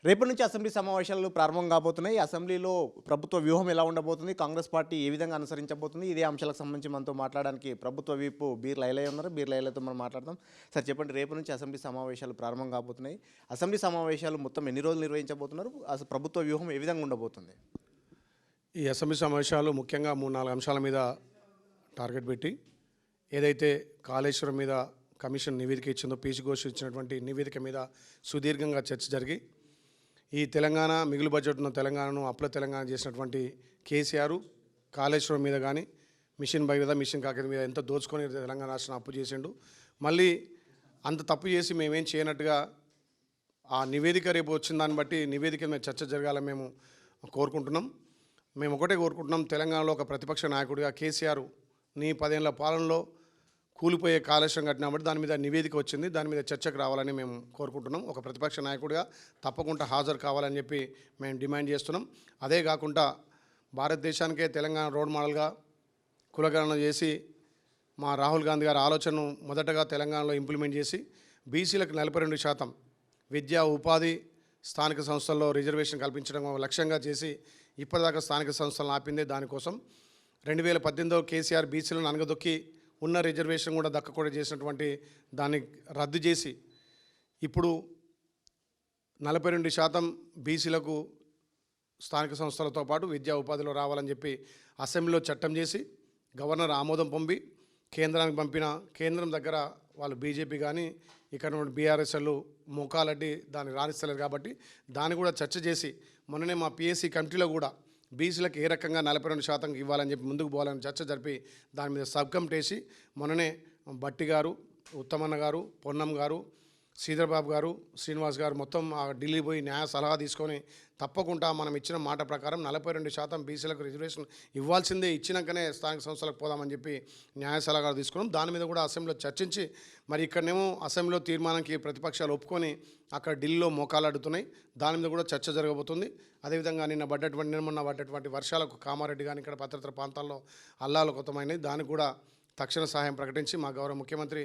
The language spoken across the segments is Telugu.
రేపటి నుంచి అసెంబ్లీ సమావేశాలు ప్రారంభం కాబోతున్నాయి. అసెంబ్లీలో ప్రభుత్వ వ్యూహం ఎలా ఉండబోతుంది? కాంగ్రెస్ పార్టీ ఏ విధంగా అనుసరించబోతుంది? ఇదే అంశాలకు సంబంధించి మనతో మాట్లాడడానికి ప్రభుత్వ విప్ బీర్ లైలయ్య ఉన్నారు. బీర్ లైలయ్యతో మనం మాట్లాడదాం. సార్ చెప్పండి, రేపటి నుంచి అసెంబ్లీ సమావేశాలు ప్రారంభం కాబోతున్నాయి. అసెంబ్లీ సమావేశాలు మొత్తం ఎన్ని రోజులు నిర్వహించబోతున్నారు? అసలు ప్రభుత్వ వ్యూహం ఏ విధంగా ఉండబోతుంది? ఈ అసెంబ్లీ సమావేశాలు ముఖ్యంగా 3-4 అంశాల మీద టార్గెట్ పెట్టి, ఏదైతే కాళేశ్వరం మీద కమిషన్ నివేదిక ఇచ్చిందో, పీసీ ఘోష్ ఇచ్చినటువంటి నివేదిక మీద సుదీర్ఘంగా చర్చ జరిగి, ఈ తెలంగాణ మిగులు బడ్జెట్ ఉన్న తెలంగాణను అప్పుల తెలంగాణ చేసినటువంటి కేసీఆర్ కాళేశ్వరం మీద కానీ, మిషన్ భగీరథ, మిషన్ కాకతీయ మీద ఎంత దోచుకొని తెలంగాణ రాష్ట్రం అప్పు చేసిండు. మళ్ళీ అంత తప్పు చేసి మేమేం చేయనట్టుగా ఆ నివేదిక రేపు వచ్చిన దాన్ని బట్టి నివేదిక మీద చర్చ జరగాలని మేము కోరుకుంటున్నాం. మేము ఒకటే కోరుకుంటున్నాం, తెలంగాణలో ఒక ప్రతిపక్ష నాయకుడిగా కేసీఆర్ నీ 10 ఏళ్ల పాలనలో కూలిపోయే కాళేశ్వరం కట్టినా బట్టి దాని మీద నివేదిక వచ్చింది, దాని మీద చర్చకు రావాలని మేము కోరుకుంటున్నాం. ఒక ప్రతిపక్ష నాయకుడిగా తప్పకుండా హాజరు కావాలని చెప్పి మేము డిమాండ్ చేస్తున్నాం. అదే కాకుండా భారతదేశానికే తెలంగాణ రోడ్ మోడల్గా కులగణన చేసి మా రాహుల్ గాంధీ గారి ఆలోచనను మొదటగా తెలంగాణలో ఇంప్లిమెంట్ చేసి బీసీలకు 42% విద్యా ఉపాధి స్థానిక సంస్థల్లో రిజర్వేషన్ కల్పించడం లక్ష్యంగా చేసి ఇప్పటిదాకా స్థానిక సంస్థలను ఆపిందే దానికోసం. 2018లో కేసీఆర్ బీసీలను అనగదొక్కి ఉన్న రిజర్వేషన్ కూడా దక్కకుండా చేసినటువంటి దాన్ని రద్దు చేసి ఇప్పుడు 42% బీసీలకు స్థానిక సంస్థలతో పాటు విద్యా ఉపాధిలో రావాలని చెప్పి అసెంబ్లీలో చట్టం చేసి గవర్నర్ ఆమోదం పొంది కేంద్రానికి పంపిన, కేంద్రం దగ్గర వాళ్ళు బీజేపీ కానీ ఇక్కడ బీఆర్ఎస్ఎల్ మోకాలడ్డి దాన్ని రాణిస్తలేరు కాబట్టి దాన్ని కూడా చర్చ చేసి మొన్ననే మా పిఎస్సి కమిటీలో కూడా బీసీలకు ఏ రకంగా 42% ఇవ్వాలని చెప్పి ముందుకు పోవాలని చర్చ జరిపి దాని మీద సబ్ కమిటీ వేసి మొన్ననే బట్టి గారు, ఉత్తమన్న గారు, పొన్నం గారు, శ్రీధర్బాబు గారు, శ్రీనివాస్ గారు మొత్తం ఢిల్లీ పోయి న్యాయ సలహా తీసుకొని తప్పకుండా మనం ఇచ్చిన మాట ప్రకారం 42% బీసీలకు రిజర్వేషన్ ఇవ్వాల్సిందే, ఇచ్చినాకనే స్థానిక సంస్థలకు పోదామని చెప్పి న్యాయ సలహా తీసుకున్నాం. దాని మీద కూడా అసెంబ్లీలో చర్చించి మరి ఇక్కడనేమో అసెంబ్లీలో తీర్మానానికి ప్రతిపక్షాలు ఒప్పుకొని అక్కడ ఢిల్లీలో మోకాలాడుతున్నాయి. దాని మీద కూడా చర్చ జరగబోతుంది. అదేవిధంగా నిన్న పడ్డటువంటి వర్షాలకు కామారెడ్డి కానీ ఇక్కడ భద్రత ప్రాంతాల్లో అల్లాలు కొత్తమైనవి. దానికి కూడా తక్షణ సహాయం ప్రకటించి మా గౌరవ ముఖ్యమంత్రి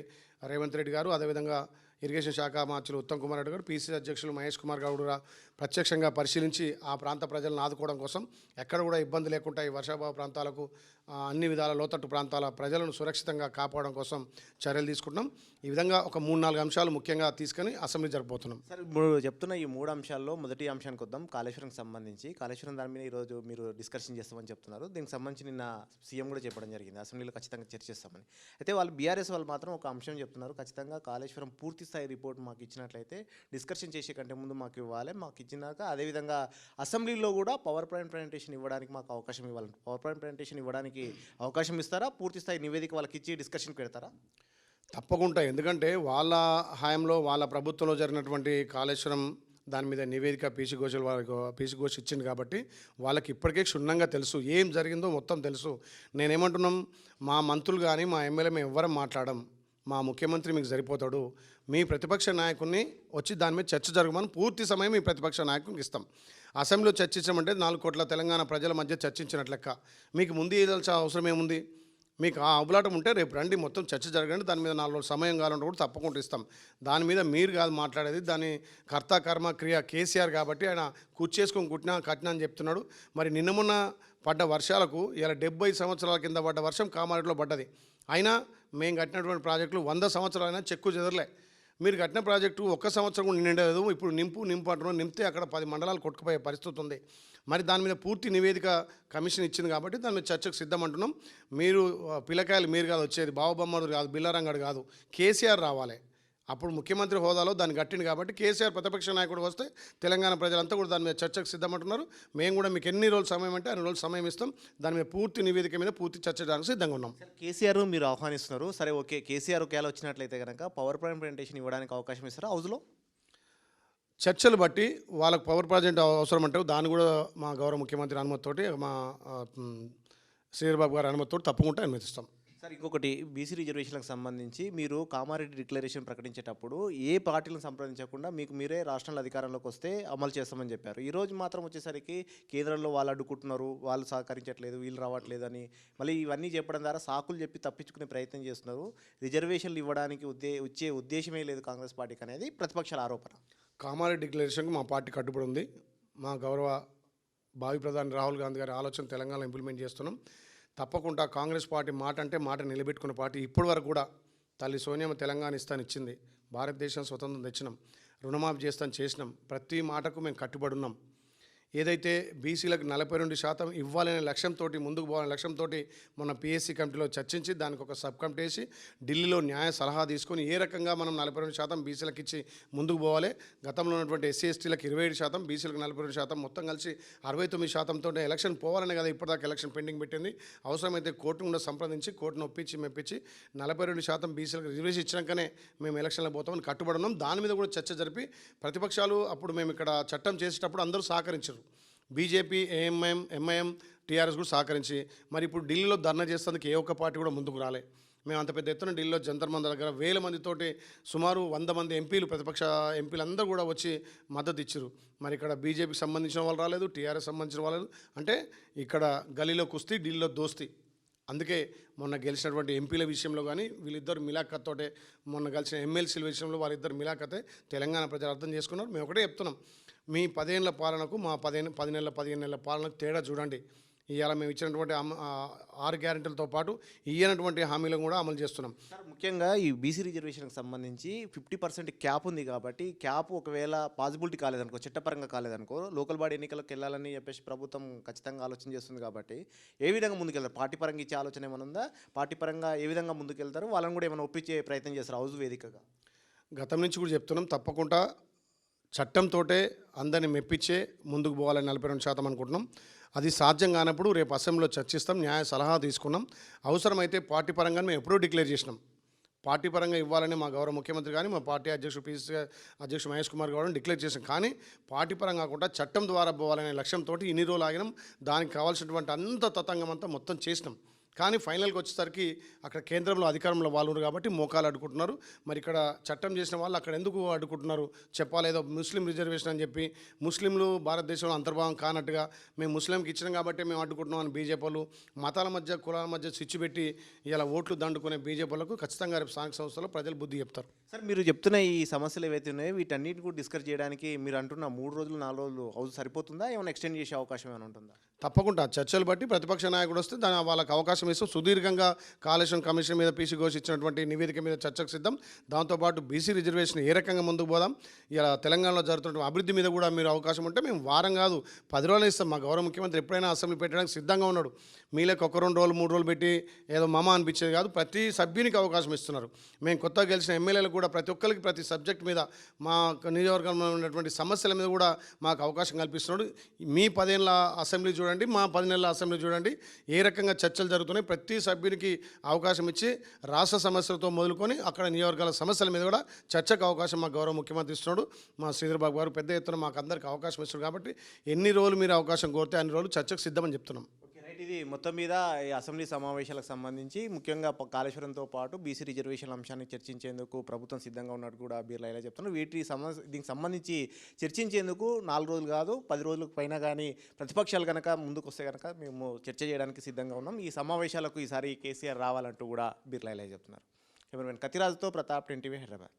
రేవంత్ రెడ్డి గారు, అదేవిధంగా ఇరిగేషన్ శాఖ మార్చులు ఉత్తమ్ కుమార్ రెడ్డి గారు, పీసీసీ అధ్యక్షులు మహేష్ కుమార్ గౌడ్ కూడా ప్రత్యక్షంగా పరిశీలించి ఆ ప్రాంత ప్రజలను ఆదుకోవడం కోసం ఎక్కడ కూడా ఇబ్బంది లేకుండా ఈ వర్షాభావ ప్రాంతాలకు అన్ని విధాల లోతట్టు ప్రాంతాల ప్రజలను సురక్షితంగా కాపాడడం కోసం చర్యలు తీసుకుంటున్నాం. ఈ విధంగా ఒక 3-4 అంశాలు ముఖ్యంగా తీసుకొని అసెంబ్లీ జరుపుతున్నాం. సార్, ఇప్పుడు చెప్తున్న ఈ 3 అంశాల్లో మొదటి అంశానికి వద్దాం. కాళేశ్వరంకి సంబంధించి కాళేశ్వరం దాని మీద ఈరోజు మీరు డిస్కషన్ చేస్తామని చెప్తున్నారు. దీనికి సంబంధించి నిన్న సీఎం కూడా చెప్పడం జరిగింది, అసెంబ్లీలో ఖచ్చితంగా చర్చిస్తామని. అయితే వాళ్ళు బీఆర్ఎస్ వాళ్ళు మాత్రం ఒక అంశం చెప్తున్నారు, ఖచ్చితంగా కాళేశ్వరం పూర్తి స్థాయి రిపోర్ట్ మాకు ఇచ్చినట్లయితే డిస్కషన్ చేసే కంటే ముందు మాకు ఇవ్వాలి, మాకు ఇచ్చినాక అదేవిధంగా అసెంబ్లీలో కూడా పవర్ పాయింట్ ప్రజెంటేషన్ ఇవ్వడానికి మాకు అవకాశం ఇవ్వాలి. పవర్ పాయింట్ ప్రజెంటేషన్ ఇవ్వడానికి అవకాశం ఇస్తారా? పూర్తి స్థాయి నివేదిక వాళ్ళకి ఇచ్చి డిస్కషన్ పెడతారా? తప్పకుండా, ఎందుకంటే వాళ్ళ హయాంలో వాళ్ళ ప్రభుత్వంలో జరిగినటువంటి కాళేశ్వరం దాని మీద నివేదిక పీసీ ఘోష్ ఇచ్చింది కాబట్టి వాళ్ళకి ఇప్పటికే క్షుణ్ణంగా తెలుసు, ఏం జరిగిందో మొత్తం తెలుసు. నేనేమంటున్నాం, మా మంత్రులు కానీ మా ఎమ్మెల్యే మేము ఎవ్వరం మాట్లాడడం, మా ముఖ్యమంత్రి మీకు సరిపోతాడు, మీ ప్రతిపక్ష నాయకుడిని వచ్చి దాని మీద చర్చ జరగమని పూర్తి సమయం మీ ప్రతిపక్ష నాయకునికి ఇస్తాం. అసెంబ్లీలో చర్చించమంటే 4 కోట్ల తెలంగాణ ప్రజల మధ్య చర్చించినట్లు లెక్క. మీకు ముందు ఏదాల్సిన అవసరం ఏముంది? మీకు ఆ అబులాటం ఉంటే రేపు రండి, మొత్తం చర్చ జరగండి, దాని మీద 4 రోజులు సమయం కావాలంటే కూడా తప్పకుండా ఇస్తాం. దాని మీద మీరు కాదు మాట్లాడేది, దాని కర్త కర్మ క్రియ కేసీఆర్ కాబట్టి ఆయన కూర్చేసుకొని కట్టినా అని చెప్తున్నాడు. మరి నిన్న మొన్న పడ్డ వర్షాలకు ఇలా 70 సంవత్సరాల కింద పడ్డ వర్షం కామారెడ్డిలో పడ్డది. అయినా మేము కట్టినటువంటి ప్రాజెక్టులు 100 సంవత్సరాలైనా చెక్కు చెదరలే. మీరు కట్టిన ప్రాజెక్టు 1 సంవత్సరం కూడా నిండలేదు. ఇప్పుడు నింపు అంటున్నాం, నింపితే అక్కడ 10 మండలాలు కొట్టుకుపోయే పరిస్థితి ఉంది. మరి దాని మీద పూర్తి నివేదిక కమిషన్ ఇచ్చింది కాబట్టి దాని మీద చర్చకు సిద్ధమంటున్నాం. మీరు పిల్లకాయలు మీరు కాదు వచ్చేది, బావబొమ్మడు కాదు, బిల్లారంగడు కాదు, కేసీఆర్ రావాలి. అప్పుడు ముఖ్యమంత్రి హోదాలో దాన్ని కట్టింది కాబట్టి కేసీఆర్ ప్రతిపక్ష నాయకుడు వస్తే తెలంగాణ ప్రజలంతా కూడా దాని మీద చర్చకు సిద్ధమంటున్నారు. మేము కూడా మీకు ఎన్ని రోజులు సమయం అంటే అన్ని రోజులు సమయం ఇస్తాం. దాని మీద పూర్తి నివేదిక మీద పూర్తి చర్చ చేయడానికి సిద్ధంగా ఉన్నాం. కేసీఆర్ మీరు ఆహ్వానిస్తున్నారు, సరే ఓకే, కేసీఆర్ ఒకవేళ వచ్చినట్లయితే కనుక పవర్ పాయింట్ ప్రజెంటేషన్ ఇవ్వడానికి అవకాశం ఇస్తారా హౌస్లో? చర్చలు బట్టి వాళ్ళకు పవర్ ప్రాజెక్ట్ అవసరం అంటే దాన్ని కూడా మా గౌరవ ముఖ్యమంత్రి అనుమతితోటి, మా శ్రీధర్బాబు గారి అనుమతితో తప్పకుండా అనుమతిస్తాం. సార్, ఇంకొకటి బీసీ రిజర్వేషన్లకు సంబంధించి మీరు కామారెడ్డి డిక్లరేషన్ ప్రకటించేటప్పుడు ఏ పార్టీలను సంప్రదించకుండా మీకు మీరే రాష్ట్రంలో అధికారంలోకి వస్తే అమలు చేస్తామని చెప్పారు. ఈరోజు మాత్రం వచ్చేసరికి కేంద్రంలో వాళ్ళు అడ్డుకుంటున్నారు, వాళ్ళు సహకరించట్లేదు, వీళ్ళు రావట్లేదు అని మళ్ళీ ఇవన్నీ చెప్పడం ద్వారా సాకులు చెప్పి తప్పించుకునే ప్రయత్నం చేస్తున్నారు. రిజర్వేషన్లు ఇవ్వడానికి వచ్చే ఉద్దేశమే లేదు కాంగ్రెస్ పార్టీకి అనేది ప్రతిపక్షాల ఆరోపణ. కామారెడ్డి డిక్లరేషన్కి మా పార్టీ కట్టుబడి ఉంది. మా గౌరవ భావి ప్రధాని రాహుల్ గాంధీ గారి ఆలోచన తెలంగాణలో ఇంప్లిమెంట్ చేస్తున్నాం. తప్పకుండా కాంగ్రెస్ పార్టీ మాట అంటే మాట నిలబెట్టుకున్న పార్టీ. ఇప్పటి వరకు కూడా తల్లి సోనియమ్మ తెలంగాణ ఇస్తాను ఇచ్చింది, భారతదేశం స్వతంత్రం తెచ్చినాం, రుణమాఫీ చేస్తాను చేసినాం, ప్రతి మాటకు మేము కట్టుబడి ఉన్నాం. ఏదైతే బీసీలకు 42% ఇవ్వాలనే లక్ష్యంతో ముందుకు పోవాలనే లక్ష్యంతో మొన్న పిఎస్సి కమిటీలో చర్చించి దానికి ఒక సబ్ కమిటీ వేసి ఢిల్లీలో న్యాయ సలహా తీసుకొని ఏ రకంగా మనం 42% బీసీలకు ఇచ్చి ముందుకు పోవాలి. గతంలో ఉన్నటువంటి ఎస్సీ ఎస్టీలకు 27%, బీసీలకు 42%, మొత్తం కలిసి 69%తో ఎలక్షన్ పోవాలనే కదా ఇప్పటిదాకా ఎలక్షన్ పెండింగ్ పెట్టింది. అవసరమైతే కోర్టును కూడా సంప్రదించి కోర్టును ఒప్పించి మెప్పించి 42% బీసీలకు రిజర్వేషన్ ఇచ్చినాకనే మేము ఎలక్షన్లో పోతామని కట్టుబడి ఉన్నాం. దాని మీద కూడా చర్చ జరిపి ప్రతిపక్షాలు అప్పుడు మేము ఇక్కడ చట్టం చేసేటప్పుడు అందరూ సహకరించారు. బీజేపీ, ఏఎంఎం, ఎంఐఎం, టీఆర్ఎస్ కూడా సహకరించి మరి ఇప్పుడు ఢిల్లీలో ధర్నా చేసేందుకు ఏ ఒక్క పార్టీ కూడా ముందుకు రాలే. మేము అంత పెద్ద ఎత్తున ఢిల్లీలో జంతర్ మంతర్ దగ్గర 1000 మందితోటి సుమారు 100 మంది ఎంపీలు, ప్రతిపక్ష ఎంపీలు అందరూ కూడా వచ్చి మద్దతు ఇచ్చారు. మరి ఇక్కడ బీజేపీకి సంబంధించిన వాళ్ళు రాలేదు, టీఆర్ఎస్ సంబంధించిన వాళ్ళు, అంటే ఇక్కడ గలీలో కుస్తీ, ఢిల్లీలో దోస్తీ. అందుకే మొన్న గెలిచినటువంటి ఎంపీల విషయంలో కానీ వీళ్ళిద్దరు మిలాఖత్తోటే, మొన్న గెలిచిన ఎమ్మెల్సీల విషయంలో వాళ్ళిద్దరు మిలాఖతే తెలంగాణ ప్రజలు అర్థం చేసుకున్నారు. మేము ఒకటే చెప్తున్నాం, మీ 10 ఏళ్ల పాలనకు మా 10 నెలల 15 నెలల పాలనకు తేడా చూడండి. ఇవాళ మేము ఇచ్చినటువంటి 6 గ్యారెంటీలతో పాటు ఇయ్యనటువంటి హామీలను కూడా అమలు చేస్తున్నాం. సార్, ముఖ్యంగా ఈ బీసీ రిజర్వేషన్కి సంబంధించి 50% క్యాప్ ఉంది కాబట్టి క్యాప్ ఒకవేళ పాసిబిలిటీ కాలేదనుకో, చట్టపరంగా కాలేదనుకో, లోకల్ బాడీ ఎన్నికలకు వెళ్ళాలని చెప్పేసి ప్రభుత్వం ఖచ్చితంగా ఆలోచన చేస్తుంది కాబట్టి ఏ విధంగా ముందుకెళ్తారు? పార్టీ పరంగా ఇచ్చే ఆలోచన ఏమైనా ఉందా? పార్టీ పరంగా ఏ విధంగా ముందుకెళ్తారు? వాళ్ళని కూడా ఏమైనా ఒప్పించే ప్రయత్నం చేస్తారు హౌస్ వేదికగా? గతం నుంచి కూడా చెప్తున్నాం, తప్పకుండా చట్టంతోటే అందరిని మెప్పించే ముందుకు పోవాలని 42% అనుకుంటున్నాం. అది సాధ్యం కానప్పుడు రేపు అసెంబ్లీలో చర్చిస్తాం, న్యాయ సలహా తీసుకున్నాం. అవసరమైతే పార్టీ పరంగా మేము ఎప్పుడూ డిక్లేర్ చేసినాం. పార్టీ పరంగా ఇవ్వాలని మా గౌరవ ముఖ్యమంత్రి కానీ మా పార్టీ అధ్యక్షుడు పిసిసి అధ్యక్షుడు మహేష్ కుమార్ గౌడ్ డిక్లేర్ చేసాం. కానీ పార్టీ పరంగా కాకుండా చట్టం ద్వారా పోవాలనే లక్ష్యంతో ఇన్ని రోజులు ఆగినాం. దానికి కావాల్సినటువంటి అంత తతంగం అంతా మొత్తం చేసినాం. కానీ ఫైనల్కి వచ్చేసరికి అక్కడ కేంద్రంలో అధికారంలో వాళ్ళు ఉన్నారు కాబట్టి మోకాలు అడ్డుకుంటున్నారు. మరి ఇక్కడ చట్టం చేసిన వాళ్ళు అక్కడ ఎందుకు అడ్డుకుంటున్నారు చెప్పాలి. ఏదో ముస్లిం రిజర్వేషన్ అని చెప్పి ముస్లింలు భారతదేశంలో అంతర్భాగం కానట్టుగా మేము ముస్లింకి ఇచ్చినాం కాబట్టి మేము అడ్డుకుంటున్నాం అని బీజేపీ వాళ్ళు మతాల మధ్య కులాల మధ్య స్విచ్ పెట్టి ఇలా ఓట్లు దండుకునే బీజేపీ వాళ్ళకు ఖచ్చితంగా రేపు స్థానిక సంస్థలో ప్రజలు బుద్ధి చెప్తారు. సార్, మీరు చెప్తున్న ఈ సమస్యలు ఏవైతే ఉన్నాయో వీటన్నిటిని కూడా డిస్కస్ చేయడానికి మీరు అంటున్న 3 రోజులు 4 రోజులు హౌస్ సరిపోతుందా? ఏమైనా ఎక్స్టెండ్ చేసే అవకాశం ఏమైనా ఉంటుందా? తప్పకుండా చర్చలు బట్టి ప్రతిపక్ష నాయకుడు వస్తే దాని వాళ్ళకి అవకాశం ఇస్తూ సుదీర్ఘంగా కాళేశ్వరం కమిషన్ మీద పీసీ ఘోష్ ఇచ్చినటువంటి నివేదిక మీద చర్చకు సిద్ధం. దాంతోపాటు బీసీ రిజర్వేషన్ ఏ రకంగా ముందుకు పోదాం, ఇలా తెలంగాణలో జరుగుతున్న అభివృద్ధి మీద కూడా మీరు అవకాశం ఉంటే మేము వారం కాదు 10 రోజులు ఇస్తాం. మా గౌరవ ముఖ్యమంత్రి ఎప్పుడైనా అసెంబ్లీ పెట్టడానికి సిద్ధంగా ఉన్నాడు. మీలకు 1 2 రోజులు 3 రోజులు పెట్టి ఏదో మమ అనిపించేది కాదు, ప్రతి సభ్యునికి అవకాశం ఇస్తున్నారు. మేము కొత్తగా గెలిచిన ఎమ్మెల్యేలకు కూడా ప్రతి ఒక్కరికి ప్రతి సబ్జెక్ట్ మీద మా నియోజకవర్గంలో ఉన్నటువంటి సమస్యల మీద కూడా మాకు అవకాశం కల్పిస్తున్నాడు. మీ 10 ఏళ్ళ అసెంబ్లీ చూడండి, మా 10 నెలల అసెంబ్లీ చూడండి, ఏ రకంగా చర్చలు జరుగుతున్నాయి. ప్రతి సభ్యునికి అవకాశం ఇచ్చి రాష్ట్ర సమస్యలతో మొదలుకొని అక్కడ నియోజకవర్గాల సమస్యల మీద కూడా చర్చకు అవకాశం మా గౌరవ ముఖ్యమంత్రి ఇస్తున్నాడు. మా శ్రీధర్బాబు గారు పెద్ద ఎత్తున మాకు అందరికీ అవకాశం ఇస్తున్నాడు. కాబట్టి ఎన్ని రోజులు మీరు అవకాశం కోరితే అన్ని రోజులు చర్చకు సిద్ధమని చెప్తున్నాం. ఇది మొత్తం మీద ఈ అసెంబ్లీ సమావేశాలకు సంబంధించి ముఖ్యంగా కాళేశ్వరంతో పాటు బీసీ రిజర్వేషన్ అంశాన్ని చర్చించేందుకు ప్రభుత్వం సిద్ధంగా ఉన్నట్టు కూడా బీర్లా ఇలా చెప్తున్నారు. దీనికి సంబంధించి చర్చించేందుకు 4 రోజులు కాదు 10 రోజులకు పైన కానీ ప్రతిపక్షాలు కనుక ముందుకు వస్తే కనుక మేము చర్చ చేయడానికి సిద్ధంగా ఉన్నాం. ఈ సమావేశాలకు ఈసారి కేసీఆర్ రావాలంటూ కూడా బీర్లా ఇలా చెప్తున్నారు. కెమెరామెన్ కతిరాజుతో ప్రతాప్, 10 టీవీ, హైదరాబాద్.